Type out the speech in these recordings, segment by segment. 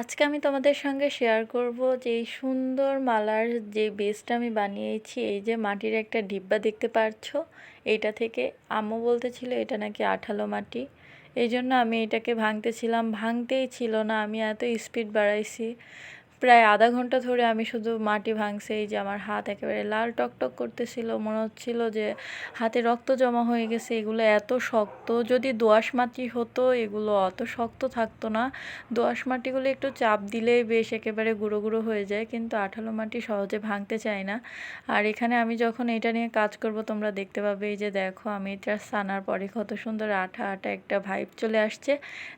আজকে আমি তোমাদের সঙ্গে শেয়ার করব যে এই সুন্দর মালার যে বেসটা আমি বানিয়েছি। এই যে মাটির একটা ডিব্বা দেখতে পাচ্ছ, এইটা থেকে আম্মু বলতেছিল এটা নাকি আঠালো মাটি। এই জন্য আমি এটাকে ভাঙতেছিলাম, ভাঙতেই ছিল না। আমি এত স্পিড বাড়াইছি, প্রায় আধা ঘন্টা ধরে আমি শুধু মাটি ভাঙছি। এই যে আমার হাত একেবারে লাল টকটক করতেছিল, মনে হচ্ছিল যে হাতে রক্ত জমা হয়ে গেছে। এগুলো এত শক্ত, যদি দোআঁশ মাটি হতো এগুলো অত শক্ত থাকতো না। দোআঁশ মাটিগুলো একটু চাপ দিলেই বেশ একেবারে গুঁড়ো গুঁড়ো হয়ে যায়, কিন্তু আঠালো মাটি সহজে ভাঙতে চায় না। আর এখানে আমি যখন এটা নিয়ে কাজ করব তোমরা দেখতে পাবে। এই যে দেখো, আমি এটা সানার পরে কত সুন্দর আঠা আঠা একটা ভাইব চলে আসছে।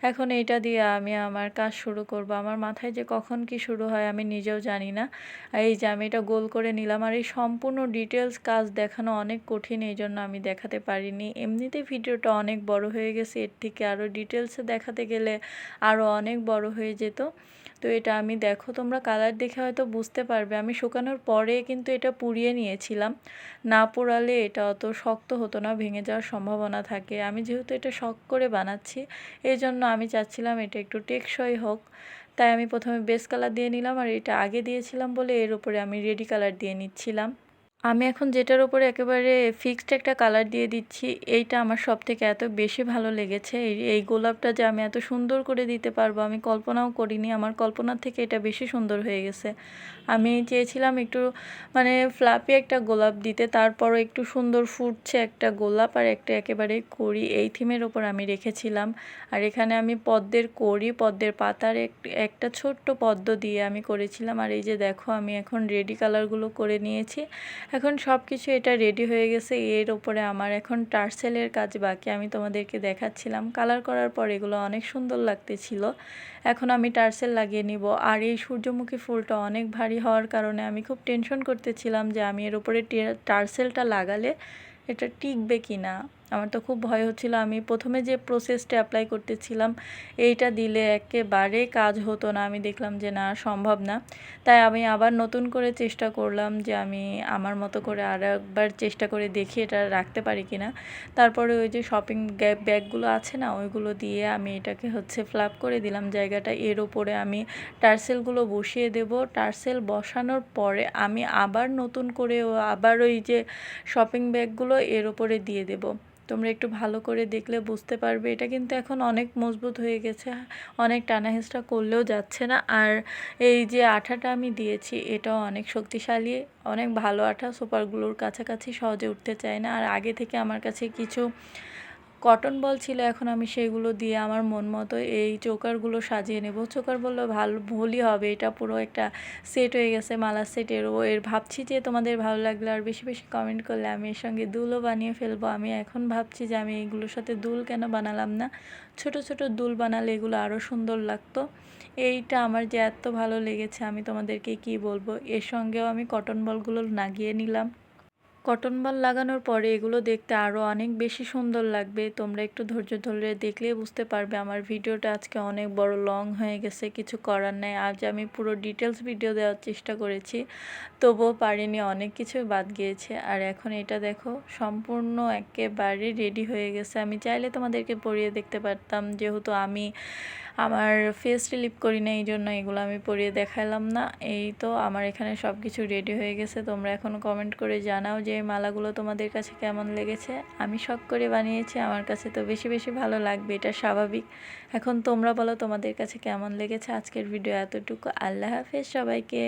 এখন এইটা দিয়ে আমি আমার কাজ শুরু করব। আমার মাথায় যে কখন কি শুরু হয় আমি নিজেও জানি না। এই যে আমি এটা গোল করে নিলাম, আর এই সম্পূর্ণ ডিটেলস কাজ দেখানো অনেক কঠিন, এই জন্য আমি দেখাতে পারিনি। এমনিতেই ভিডিওটা অনেক বড় হয়ে গেছে, এর থেকে আরও ডিটেলসে দেখাতে গেলে আরও অনেক বড় হয়ে যেত। তো এটা আমি দেখো, তোমরা কালার দেখে হয়তো বুঝতে পারবে, আমি শুকানোর পরে কিন্তু এটা পুড়িয়ে নিয়েছিলাম। না পোড়ালে এটা অত শক্ত হতো না, ভেঙে যাওয়ার সম্ভাবনা থাকে। আমি যেহেতু এটা শখ করে বানাচ্ছি, এই জন্য আমি চাচ্ছিলাম এটা একটু টেকসই হোক। তাই আমি প্রথমে বেস কালার দিয়ে নিলাম, আর এটা আগে দিয়েছিলাম বলে এর উপরে আমি রেডি কালার দিয়ে নিচ্ছিলাম। আমি এখন যেটার উপরে একেবারে ফিক্সড একটা কালার দিয়ে দিচ্ছি, এইটা আমার সবথেকে এত বেশি ভালো লেগেছে। এই গোলাপটা যে আমি এত সুন্দর করে দিতে পারবো আমি কল্পনাও করিনি। আমার কল্পনার থেকে এটা বেশি সুন্দর হয়ে গেছে। আমি চেয়েছিলাম একটু মানে ফ্লাপি একটা গোলাপ দিতে, তারপরও একটু সুন্দর ফুটছে একটা গোলাপ আর একটা একেবারে কড়ি, এই থিমের ওপর আমি রেখেছিলাম। আর এখানে আমি পদ্মের কড়ি, পদ্মের পাতার একটা ছোট্ট পদ্ম দিয়ে আমি করেছিলাম। আর এই যে দেখো, আমি এখন রেডি কালারগুলো করে নিয়েছি। এখন সব কিছু এটা রেডি হয়ে গেছে। এর ওপরে আমার এখন টার্সেলের কাজ বাকি, আমি তোমাদেরকে দেখাচ্ছিলাম। কালার করার পর এগুলো অনেক সুন্দর লাগতেছিল। এখন আমি টার্সেল লাগিয়ে নিব। আর এই সূর্যমুখী ফুলটা অনেক ভারী হওয়ার কারণে আমি খুব টেনশন করতেছিলাম যে আমি এর উপরে টার্সেলটা লাগালে এটা টিকবে কি না। আমার তো খুব ভয় হচ্ছিল। আমি প্রথমে যে প্রসেসটা অ্যাপ্লাই করতেছিলাম, এইটা দিলে একেবারে কাজ হতো না। আমি দেখলাম যে না, সম্ভব না। তাই আমি আবার নতুন করে চেষ্টা করলাম যে আমি আমার মতো করে আর একবার চেষ্টা করে দেখি এটা রাখতে পারি কি না। তারপরে ওই যে শপিং ব্যাগগুলো আছে না, ওইগুলো দিয়ে আমি এটাকে ফ্ল্যাপ করে দিলাম জায়গাটা। এর ওপরে আমি টার্সেলগুলো বসিয়ে দেব। টার্সেল বসানোর পরে আমি আবার নতুন করে আবার ওই যে শপিং ব্যাগগুলো এর ওপরে দিয়ে দেব। তোমরা একটু ভালো করে দেখলে বুঝতে পারবে। এটা কিন্তু এখন অনেক মজবুত হয়ে গেছে, অনেক টানা হেঁচড়া করলেও যাচ্ছে না। আর এই যে আঠাটা আমি দিয়েছি এটাও অনেক শক্তিশালী, অনেক ভালো আঠা, সুপারগুলোর কাছাকাছি সহজে উঠতে চায় না। আর আগে থেকে আমার কাছে কিছু কটন বল ছিল, এখন আমি সেইগুলো দিয়ে আমার মন মতো এই চোকারগুলো সাজিয়ে নেব। চোকার বললে ভালো ভুলই হবে, এটা পুরো একটা সেট হয়ে গেছে, মালার সেটের। এর ভাবছি যে তোমাদের ভালো লাগলে আর বেশি বেশি কমেন্ট করলে আমি এর সঙ্গে দুলও বানিয়ে ফেলবো। আমি এখন ভাবছি যে আমি এইগুলোর সাথে দুল কেন বানালাম না, ছোট ছোট দুল বানালে এগুলো আরও সুন্দর লাগতো। এইটা আমার যে এত ভালো লেগেছে আমি তোমাদেরকে কি বলবো। এর সঙ্গেও আমি কটন বলগুলো লাগিয়ে নিলাম। কটন বল লাগানোর পরে এগুলো দেখতে আরও অনেক বেশি সুন্দর লাগবে। তোমরা একটু ধৈর্য ধরে দেখলেই বুঝতে পারবে। আমার ভিডিওটা আজকে অনেক বড় লং হয়ে গেছে, কিছু করার নাই। আজ আমি পুরো ডিটেলস ভিডিও দেওয়ার চেষ্টা করেছি, তবুও পারিনি, অনেক কিছুই বাদ গিয়েছে। আর এখন এটা দেখো, সম্পূর্ণ একেবারে রেডি হয়ে গেছে। আমি চাইলে তোমাদেরকে পরিয়ে দেখতে পারতাম, যেহেতু আমি আমার ফেস রিলিপ করি না, এই জন্য এগুলো আমি পরিয়ে দেখালাম না। এই তো আমার এখানে সব কিছু রেডি হয়ে গেছে। তোমরা এখন কমেন্ট করে জানাও যে এই মালাগুলো তোমাদের কাছে কেমন লেগেছে। আমি শখ করে বানিয়েছি, আমার কাছে তো বেশি বেশি ভালো লাগবে, এটা স্বাভাবিক। এখন তোমরা বলো তোমাদের কাছে কেমন লেগেছে। আজকের ভিডিও এতটুকু। আল্লাহ হাফেজ সবাইকে।